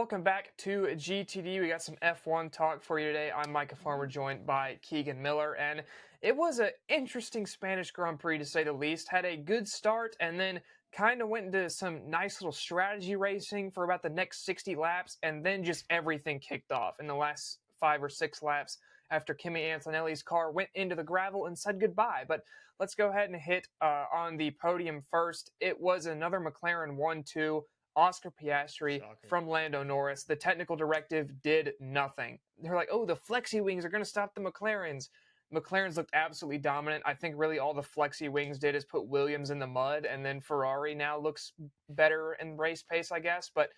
welcome back to GTD. We got some F1 talk for you today. I'm Micah Farmer, joined by Keegan Miller, and it was an interesting Spanish Grand Prix to say the least. Had a good start, and then kind of went into some nice little strategy racing for about the next 60 laps, and then just everything kicked off in the last 5 or 6 laps after Kimi Antonelli's car went into the gravel and said goodbye. But let's go ahead and hit on the podium first. It was another McLaren 1-2. Oscar Piastri from Lando Norris. The technical directive did nothing. They're like, oh, the flexi wings are going to stop the McLarens. McLarens looked absolutely dominant. I think really all the flexi wings did is put Williams in the mud, and then Ferrari now looks better in race pace, I guess. But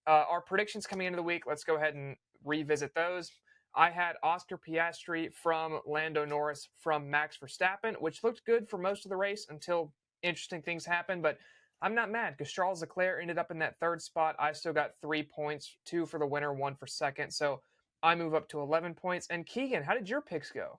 our predictions coming into the week, let's go ahead and revisit those. I had Oscar Piastri from Lando Norris from Max Verstappen, which looked good for most of the race until interesting things happened, but I'm not mad because Charles Leclerc ended up in that third spot. I still got 3 points, 2 for the winner, 1 for second. So I move up to 11 points. And Keegan, how did your picks go?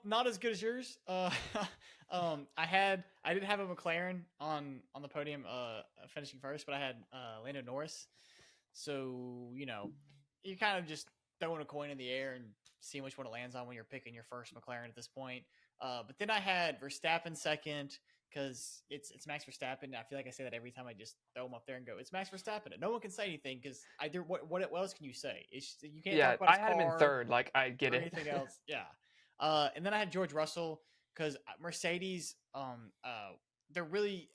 Not as good as yours. I didn't have a McLaren on the podium, finishing first, but I had Lando Norris. So you kind of just throwing a coin in the air and seeing which one it lands on when you're picking your first McLaren at this point. But then I had Verstappen second, because it's Max Verstappen. I feel like I say that every time. I just throw him up there and go, it's Max Verstappen. And no one can say anything because what else can you say? You can't talk about his I had him in third. Like, I get it. Anything else? Yeah. And then I had George Russell because Mercedes, they're going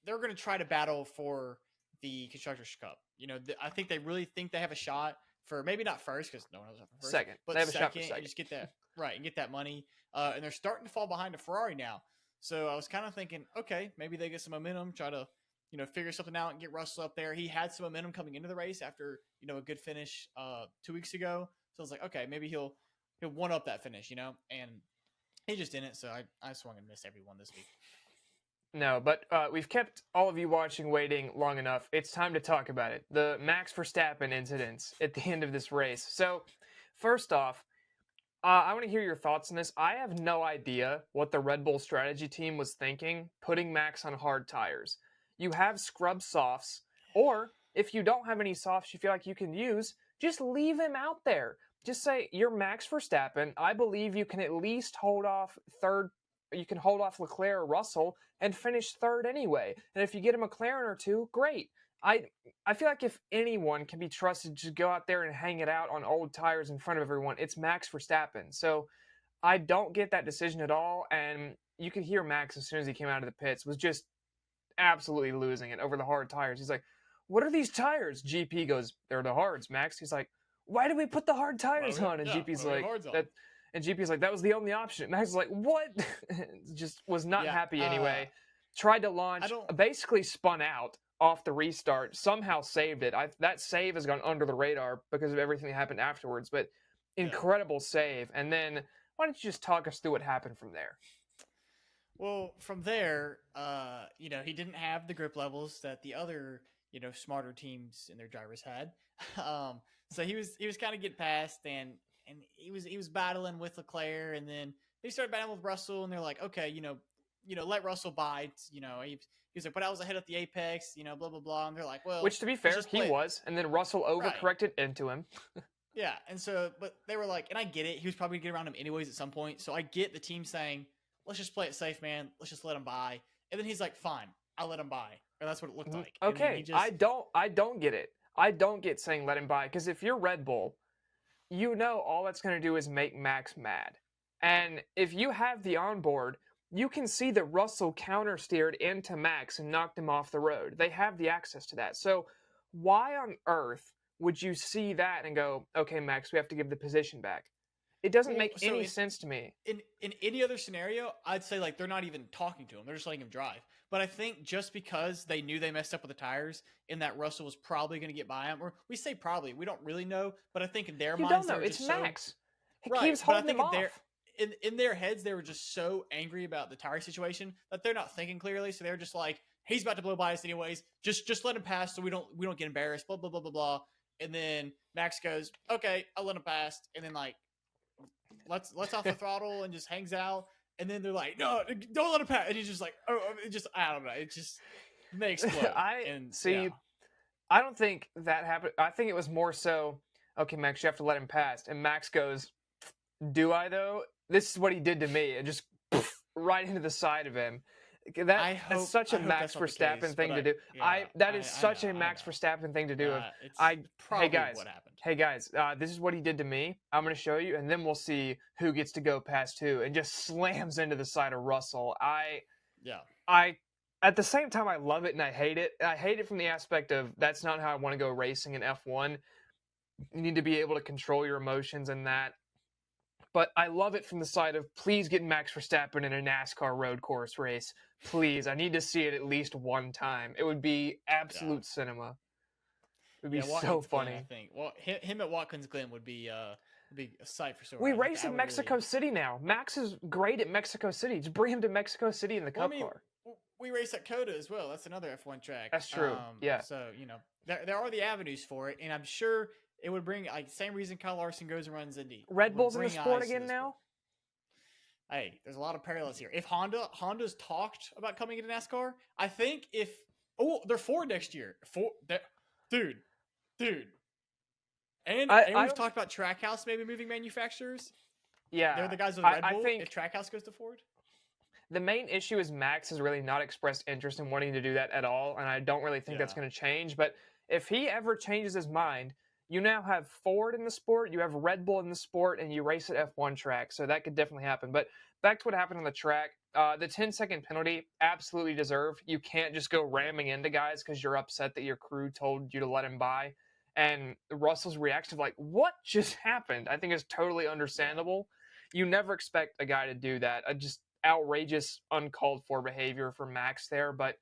to try to battle for the Constructors' Cup. I think they really think they have a shot for maybe not first because no one else for first, second, but they have second, a shot for second. and just get that right and get that money. And they're starting to fall behind a Ferrari now. So I was kind of thinking, okay, maybe they get some momentum, try to, figure something out and get Russell up there. He had some momentum coming into the race after, a good finish 2 weeks ago. So I was like, okay, maybe he'll one up that finish, and he just didn't. So I swung and missed everyone this week. No, but we've kept all of you watching waiting long enough. It's time to talk about it. The Max Verstappen incidents at the end of this race. So first off, I want to hear your thoughts on this. I have no idea what the Red Bull strategy team was thinking, putting Max on hard tires. You have scrub softs, or if you don't have any softs you feel like you can use, just leave him out there. Just say, you're Max Verstappen. I believe you can at least hold off third. You can hold off Leclerc or Russell and finish third anyway. And if you get a McLaren or two, great. I feel like if anyone can be trusted to go out there and hang it out on old tires in front of everyone, it's Max Verstappen. So I don't get that decision at all. And you could hear Max as soon as he came out of the pits was just absolutely losing it over the hard tires. He's like, what are these tires? GP goes, they're the hards, Max. He's like, why did we put the hard tires on? And GP's like, and GP's like, that was the only option. Max is like, what? Just was not happy anyway. Tried to launch, basically spun out off the restart, somehow saved it. That save has gone under the radar because of everything that happened afterwards, but incredible save. And then why don't you just talk us through what happened from there? Well, from there, he didn't have the grip levels that the other, smarter teams and their drivers had. So he was kind of getting past, and he was battling with Leclerc, and then they started battling with Russell, and they're like, okay, let Russell bite. He was like, but I was ahead at the apex, blah, blah, blah. And they're like, well. Which, to be fair, he was. And then Russell overcorrected into him. Yeah. And so, but they were like, and I get it. He was probably going to get around him anyways at some point. So I get the team saying, let's just play it safe, man. Let's just let him by. And then he's like, fine, I'll let him by. Or that's what it looked like. Okay. I don't get it. I don't get saying let him by. Because if you're Red Bull, all that's going to do is make Max mad. And if you have the onboard, you can see that Russell counter-steered into Max and knocked him off the road. They have the access to that. So why on earth would you see that and go, okay, Max, we have to give the position back? It doesn't make any sense to me. In any other scenario, I'd say like they're not even talking to him. They're just letting him drive. But I think just because they knew they messed up with the tires and that Russell was probably going to get by him, or we say probably, we don't really know, but I think in their minds, don't know. It's Max. He right, keeps holding him off. In their heads, they were just so angry about the tire situation that they're not thinking clearly. So they're just like, he's about to blow by us anyways. Just let him pass so we don't get embarrassed. Blah blah blah blah blah. And then Max goes, okay, I'll let him pass. And then like, let's off the throttle and just hangs out. And then they're like, no, don't let him pass. And he's just like, I don't know. It just they explode. I don't think that happened. I think it was more so, okay, Max, you have to let him pass. And Max goes, do I though? This is what he did to me. And just right into the side of him. That's such a I hope Max that's not the Verstappen case, but thing to do. That is such a I Max know. Verstappen thing to do. Of It's hey probably guys, what happened. this is what he did to me. I'm going to show you, and then we'll see who gets to go past who. And just slams into the side of Russell. Yeah. I at the same time I love it and I hate it. I hate it from the aspect of that's not how I want to go racing in F1. You need to be able to control your emotions and that. But I love it from the side of please get Max Verstappen in a NASCAR road course race. Please, I need to see it at least one time. It would be Yeah. absolute cinema. It would be Yeah, so Watkins Glen, I funny. think. Well, him at Watkins Glen would be a sight for sore We eyes. race That in would Mexico really. City now. Max is great at Mexico City. Just bring him to Mexico City in the Well, I Cup mean, car. we race at Coda as well. That's another F1 track. That's true. Yeah. So there are the avenues for it, and I'm sure it would bring like same reason Kyle Larson goes and runs Indy. It Red would Bull's in the bring sport eyes to again the sport. now? Hey, there's a lot of parallels here. If Honda's talked about coming into NASCAR, I think if they're Ford next year. Dude, dude. And I we've don't. talked about Trackhouse maybe moving manufacturers. Yeah. They're the guys with Red I Bull. think If Trackhouse goes to Ford, the main issue is Max has really not expressed interest in wanting to do that at all, and I don't really think that's yeah, going to change. But if he ever changes his mind, you now have Ford in the sport, you have Red Bull in the sport, and you race at F1 track, so that could definitely happen. But back to what happened on the track, the 10-second penalty, absolutely deserved. You can't just go ramming into guys because you're upset that your crew told you to let him by. And Russell's reaction of like, what just happened? I think is totally yeah, understandable. You never expect a guy to do that. I just outrageous, uncalled for behavior from Max there, but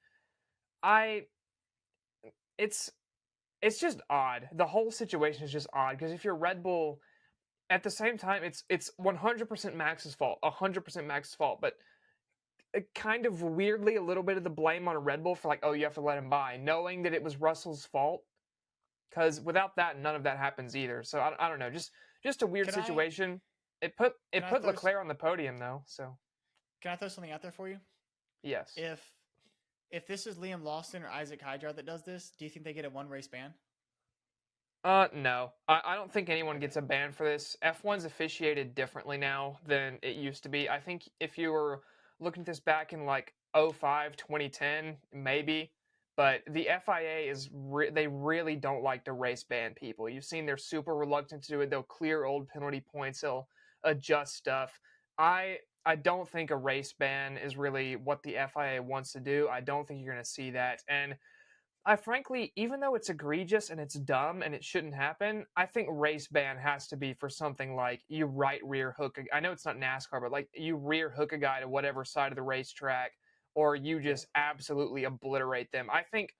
I it's it's just odd. The whole situation is just odd because if you're Red Bull, at the same time, it's 100% Max's fault, 100% Max's fault, but kind of weirdly a little bit of the blame on Red Bull for like, oh, you have to let him by, knowing that it was Russell's fault. Because without that, none of that happens either. So I don't know, just a weird can I situation. can I Put throw Leclerc on the podium though. So can I throw something out there for you? yes. If this is Liam Lawson or Isaac Hydra that does this, do you think they get a one race ban? No. I don't think anyone Okay. gets a ban for this. F1's officiated differently now than it used to be. I think if you were looking at this back in like '05, 2010, maybe. But the FIA they really don't like to race ban people. You've seen they're super reluctant to do it. They'll clear old penalty points. They'll adjust stuff. I don't think a race ban is really what the FIA wants to do. I don't think you're going to see that. And I frankly, even though it's egregious and it's dumb and it shouldn't happen, I think race ban has to be for something like you right rear hook. I know it's not NASCAR, but like you rear hook a guy to whatever side of the racetrack, or you Yeah. just absolutely obliterate them. I think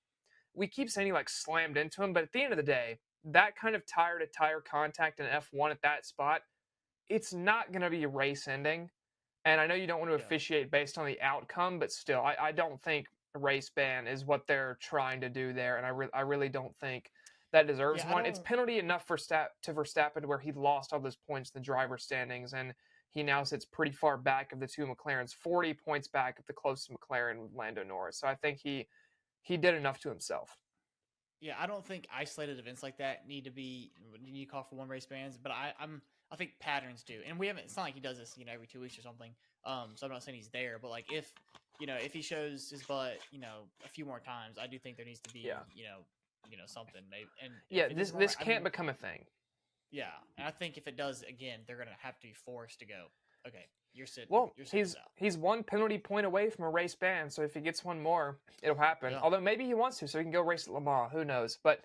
we keep saying he like slammed into him, but at the end of the day, that kind of tire to tire contact in F1 at that spot, it's not going to be a race ending. And I know you don't want to Yeah. officiate based on the outcome, but still, I don't think a race ban is what they're trying to do there, and I really don't think that deserves Yeah. I one. It's don't. penalty enough for Verstappen to where he lost all those points in the driver standings, and he now sits pretty far back of the two McLarens, 40 points back of the closest McLaren with Lando Norris. So I think he did enough to himself. Yeah, I don't think isolated events like that need to call for one race bans, but I think patterns do, and we haven't. It's not like he does this every 2 weeks or something. So I'm not saying he's there, but like if if he shows his butt a few more times, I do think there needs to be Yeah, something maybe. And yeah. if it This is wrong, this can't become a thing. yeah, and I think if it does again, they're gonna have to be forced to go. Okay, Well, you're sitting this out. he's one penalty point away from a race ban, so if he gets one more, it'll happen. Yeah, Although maybe he wants to, so he can go race at Le Mans. Who knows? But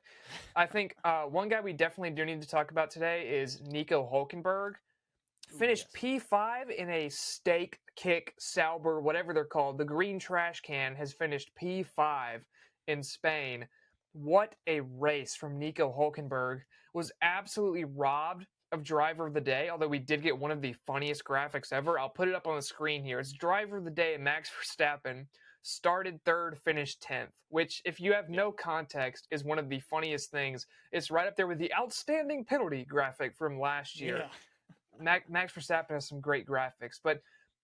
I think one guy we definitely do need to talk about today is Nico Hülkenberg. ooh Finished yes, P5 in a stake, kick, Sauber, whatever they're called. The green trash can has finished P5 in Spain. What a race from Nico Hülkenberg. Was absolutely robbed of driver of the day, although we did get one of the funniest graphics ever. I'll put it up on the screen here. It's driver of the day, Max Verstappen, started third, finished 10th, which, if you have yeah, no context, is one of the funniest things. It's right up there with the outstanding penalty graphic from last year. yeah, Max Verstappen has some great graphics, but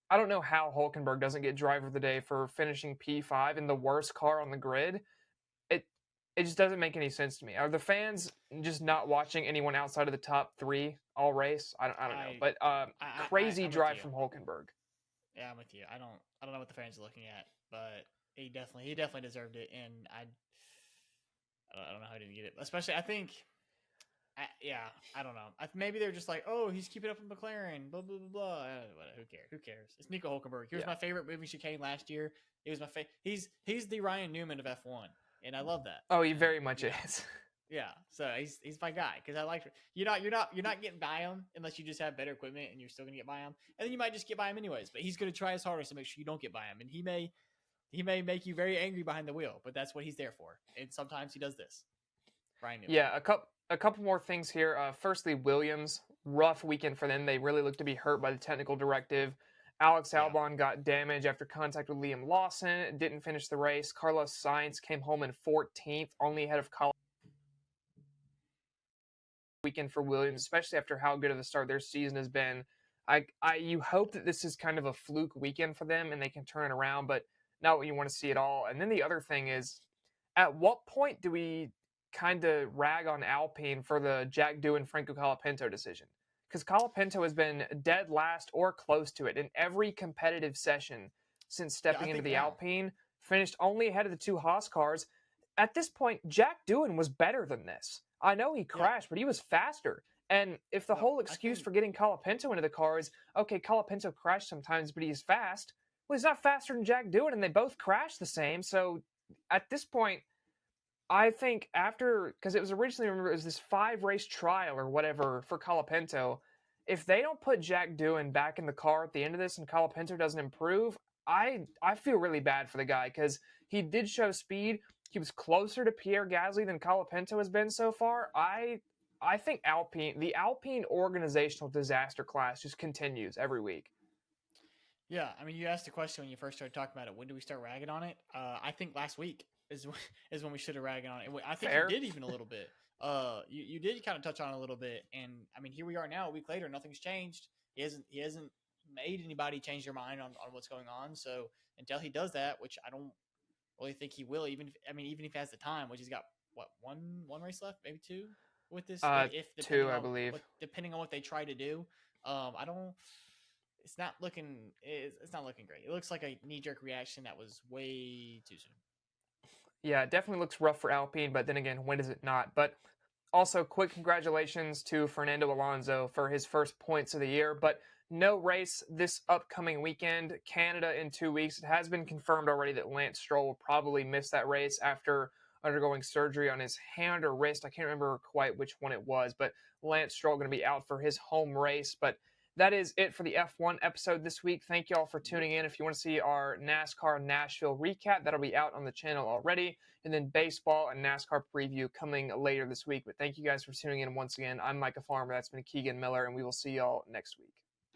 I don't know how Hulkenberg doesn't get driver of the day for finishing P5 in the worst car on the grid. It it just doesn't make any sense to me. Are the fans just not watching anyone outside of the top 3 all race? I don't know. But crazy I'm with drive you. from Hülkenberg. Yeah, I'm with you. I don't know what the fans are looking at, but he definitely deserved it, and I don't know how he didn't get it. Especially, I think, I don't know. Maybe they're just like, oh, he's keeping up with McLaren, blah blah blah blah. Who cares? Who cares? It's Nico Hülkenberg. He was my favorite moving chicane last year. He was my He's the Ryan Newman of F1, and I love that. Oh, he very much is. Yeah, so he's my guy because I like you're not getting by him unless you just have better equipment, and you're still gonna get by him, and then you might just get by him anyways. But he's gonna try his hardest to make sure you don't get by him, and he may make you very angry behind the wheel, but that's what he's there for. And sometimes he does this. Ryan Newman. Yeah, a couple more things here. Firstly, Williams, rough weekend for them. They really look to be hurt by the technical directive. Alex Albon got damage after contact with Liam Lawson, didn't finish the race. Carlos Sainz came home in 14th, only ahead of weekend for Williams, especially after how good of a start their season has been. You hope that this is kind of a fluke weekend for them and they can turn it around, but not what you want to see at all. And then the other thing is, at what point do we kind of rag on Alpine for the Jack Doohan Franco Colapinto decision? Because Colapinto has been dead last or close to it in every competitive session since stepping into the Alpine, finished only ahead of the 2 Haas cars. At this point, Jack Doohan was better than this. I know he crashed, but he was faster. And if the whole excuse for getting Colapinto into the car is, okay, Colapinto crashed sometimes, but he's fast. Well, he's not faster than Jack Doohan, and they both crashed the same. So at this point, I think because it was originally, remember, it was this 5-race trial or whatever for Colapinto. If they don't put Jack Doohan back in the car at the end of this and Colapinto doesn't improve, I feel really bad for the guy because he did show speed. He was closer to Pierre Gasly than Colapinto has been so far. I think the Alpine organizational disaster class just continues every week. Yeah, I mean, you asked the question when you first started talking about it. When do we start ragging on it? I think last week is when we should have ragged on it. I think you did even a little bit. You did kind of touch on it a little bit, and I mean, here we are now, a week later, nothing's changed. He hasn't made anybody change their mind on what's going on. So until he does that, which I don't really think he will, even if he has the time, which he's got one race left, maybe 2 with this. If 2, I believe, depending on what they try to do. I don't. It's not looking great. It looks like a knee-jerk reaction that was way too soon. Yeah, it definitely looks rough for Alpine, but then again, when does it not? But also, quick congratulations to Fernando Alonso for his first points of the year, but no race this upcoming weekend. Canada in 2 weeks. It has been confirmed already that Lance Stroll will probably miss that race after undergoing surgery on his hand or wrist. I can't remember quite which one it was, but Lance Stroll going to be out for his home race. But that is it for the F1 episode this week. Thank you all for tuning in. If you want to see our NASCAR Nashville recap, that'll be out on the channel already. And then baseball and NASCAR preview coming later this week. But thank you guys for tuning in once again. I'm Micah Farmer. That's been Keegan Miller, and we will see y'all next week.